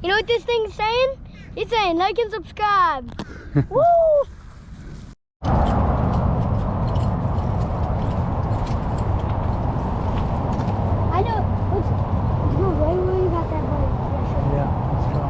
You know what this thing's saying? It's saying like and subscribe. Woo! I know. Let's go right where you got that bite. Yeah, let's go.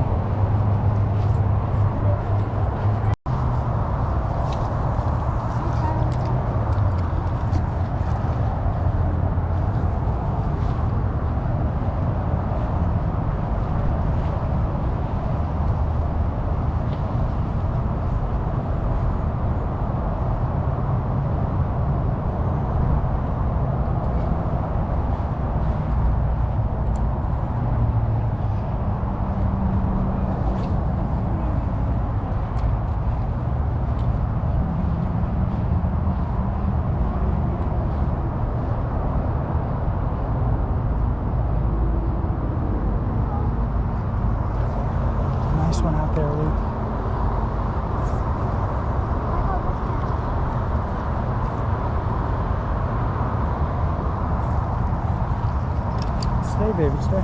Nice one out there, Luke. Stay, baby, stay.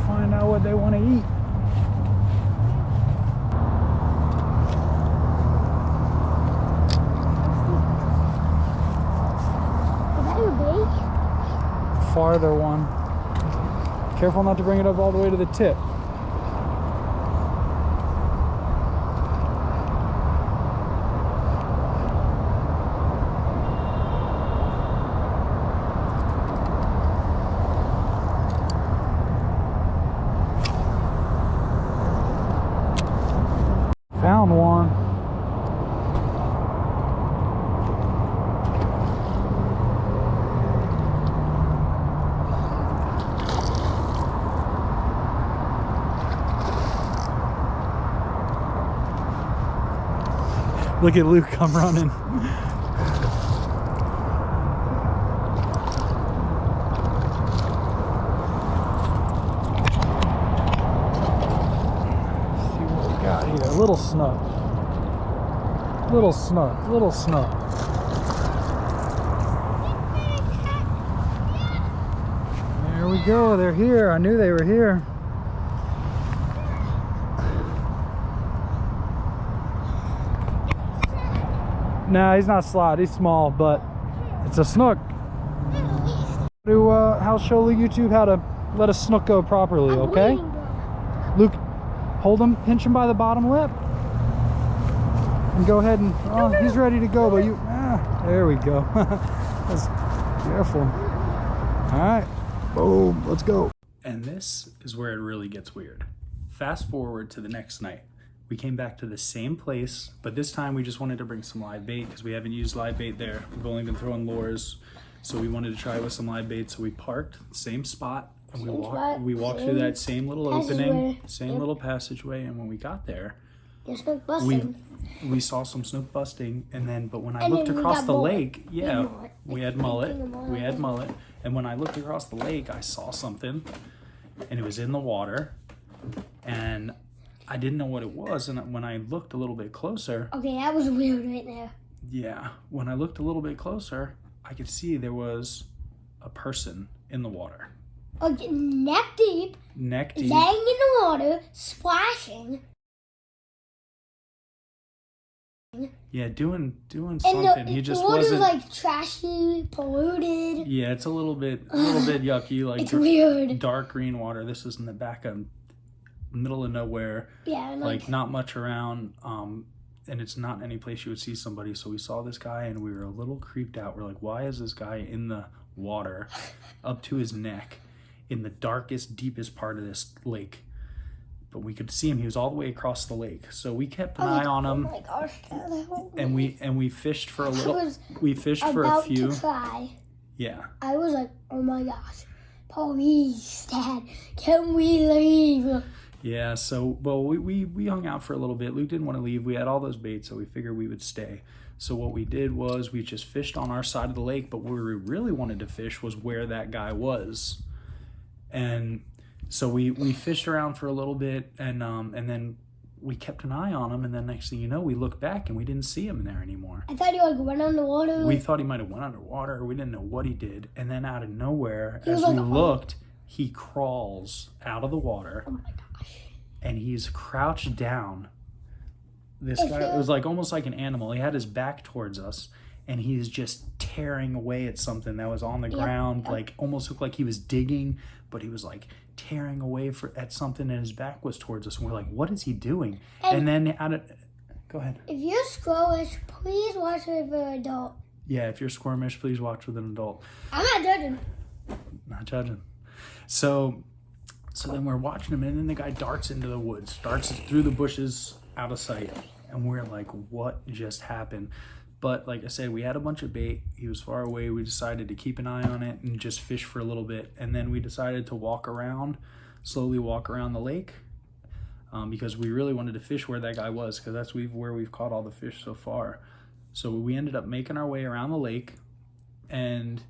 Find out what they want to eat. Is that your bait? Farther one. Careful not to bring it up all the way to the tip. Found one. Look at Luke come running. Little snook. Little snook. Little snook. There we go. They're here. I knew they were here. Nah, he's not slot. He's small, but it's a snook. I'll show YouTube how to let a snook go properly, okay? Luke, hold him, pinch him by the bottom lip. And go ahead and, oh, he's ready to go, but there we go. That's careful. All right, boom, let's go. And this is where it really gets weird. Fast forward to the next night. We came back to the same place, but this time we just wanted to bring some live bait because we haven't used live bait there. We've only been throwing lures, so we wanted to try with some live bait. So we parked, same spot, And we walked through that same little opening, same little passageway, and when we got there, Snook busting. we saw some snook busting, but when I looked across the lake, we had mullet, and when I looked across the lake, I saw something, and it was in the water, and I didn't know what it was, and when I looked a little bit closer, okay, that was weird right there. Yeah, when I looked a little bit closer, I could see there was a person in the water. Okay, neck deep, laying in the water, splashing. Yeah, doing something. He just wasn't like trashy, polluted. Yeah, it's a little bit yucky. Like it's weird. Dark green water. This is in the back of middle of nowhere. Yeah, like not much around. And it's not any place you would see somebody. So we saw this guy and we were a little creeped out. We're like, why is this guy in the water up to his neck in the darkest, deepest part of this lake? But we could see him. He was all the way across the lake. So we kept an eye on him. Oh my gosh, and we fished for a little. We fished for a few. To try. Yeah. I was like, oh my gosh, please, Dad, can we leave? Yeah, so, well, we hung out for a little bit. Luke didn't want to leave. We had all those baits, so we figured we would stay. So what we did was we just fished on our side of the lake, but where we really wanted to fish was where that guy was. And so we fished around for a little bit, and then we kept an eye on him, and then next thing you know, we looked back, and we didn't see him there anymore. I thought he went underwater. We thought he might have went underwater. We didn't know what he did. And then out of nowhere, as we looked, he crawls out of the water. Oh my gosh. And he's crouched down. This guy was like almost like an animal. He had his back towards us, and he's just tearing away at something that was on the ground. Like almost looked like he was digging, but he was like tearing away at something, and his back was towards us. And we're like, what is he doing? And then go ahead. If you're squirmish, please watch with an adult. Yeah, if you're squirmish, please watch with an adult. I'm not judging. Not judging. So then we're watching him, and then the guy darts into the woods, darts through the bushes out of sight. And we're like, what just happened? But like I said, we had a bunch of bait. He was far away. We decided to keep an eye on it and just fish for a little bit. And then we decided to slowly walk around the lake because we really wanted to fish where that guy was, because that's where we've caught all the fish so far. So we ended up making our way around the lake, and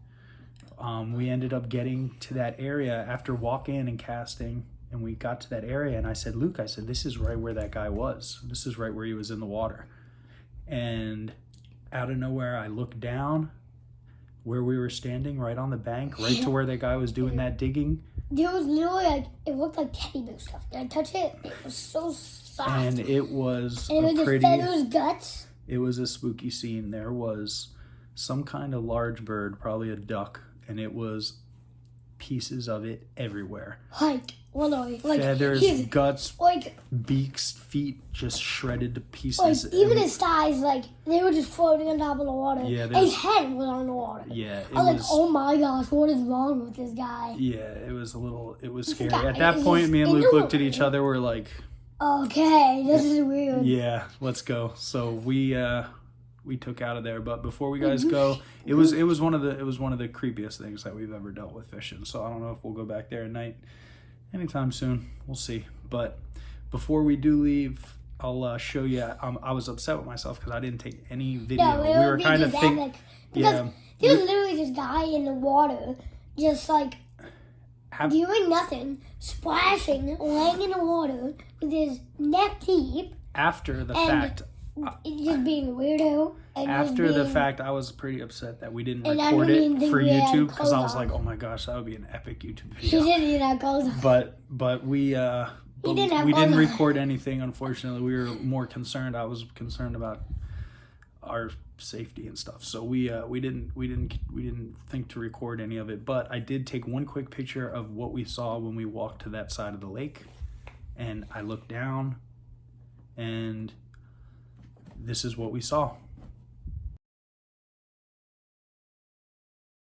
we ended up getting to that area after walking and casting, and we got to that area, and I said, Luke, this is right where that guy was. This is right where he was in the water. And out of nowhere, I looked down where we were standing, right on the bank, right to where that guy was doing that digging. There was literally like, it looked like teddy bear stuff. Did I touch it? It was so soft. And it was guts. It was a spooky scene. There was some kind of large bird, probably a duck, and it was pieces of it everywhere. Feathers, guts, beaks, feet, just shredded to pieces. Even his thighs, they were just floating on top of the water. Yeah, and his head was on the water. Yeah, I was like, oh my gosh, what is wrong with this guy? Yeah, it was scary. At that point, me and Luke looked at each other. We're like, okay, this is weird. Yeah, let's go. So we took out of there, but before we guys go, it was one of the creepiest things that we've ever dealt with fishing. So I don't know if we'll go back there at night anytime soon. We'll see. But before we do leave, I'll show you. I was upset with myself because I didn't take any video. No, we were kind of thinking, because there was literally this guy in the water, just doing nothing, splashing, laying in the water with his neck deep. After the fact. Just being a weirdo. After the fact, I was pretty upset that we didn't record it for YouTube, because I was like, oh my gosh, that would be an epic YouTube video. He didn't even have clothes on. But we didn't record anything, unfortunately. We were more concerned. I was concerned about our safety and stuff. So we didn't think to record any of it. But I did take one quick picture of what we saw when we walked to that side of the lake, and I looked down, and this is what we saw.